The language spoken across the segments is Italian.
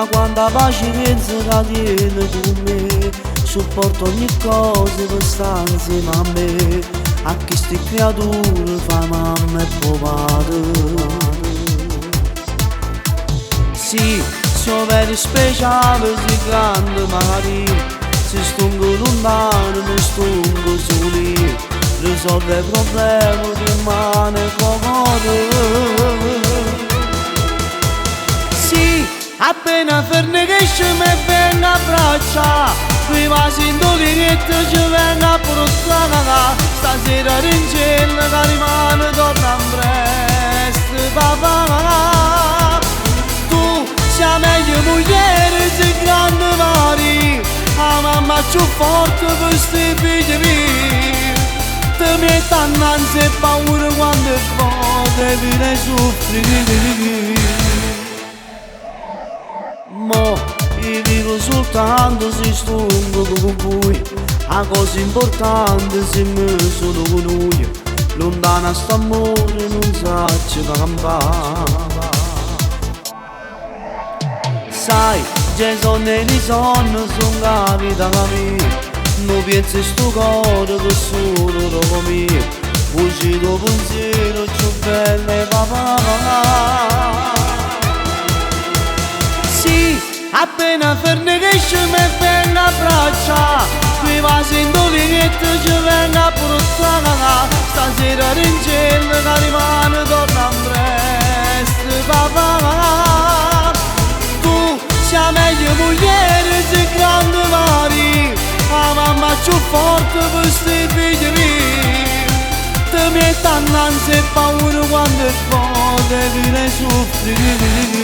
Ma quanta pazienza che tiene con me, supporto ogni cosa per stare insieme a me. A queste creature fa mamma e papà. Sì, sono veri speciale, si grande magari, si stungo lontano, non stungo soli, risolve il problema di mano e cuore. Sì, appena ferme che esce mi venga a braccia, prima sindoli che ci venga a portare, stasera in cielo che rimane torna presto papà. Tu sei meglio moglie, sei grande mari, la mamma più forte per sti figli miei. Ti metti annanzi e paura quando è forte, viene soffrire. Mo io vivo soltanto se stungo con voi, la cosa importante se mi sono con lui, lontana st'amore non saccio campare. Sai, già sono e sonno, son capita mia, non pensi sto cuore che solo dopo mio, uscito pensiero più bello papà. Sì, appena ferme che esce mi venga a braccia, qui va sindoli che ci venga a portare, stasera in cielo che rimane torna presto papà. Tu sei meglio moglie, sei grande mari, la mamma più forte per sti figli miei. Ti metti annanzi e paura quando è forte, viene soffrire.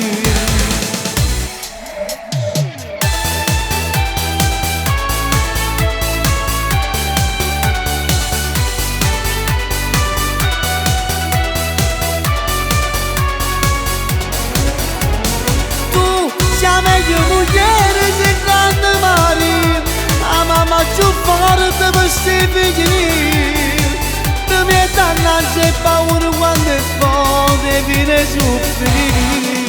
Sei meglio moglie, sei grande mari, la mamma più forte per sti figli miei. Ti metti annanzi e paura quando è forte, viene soffrire.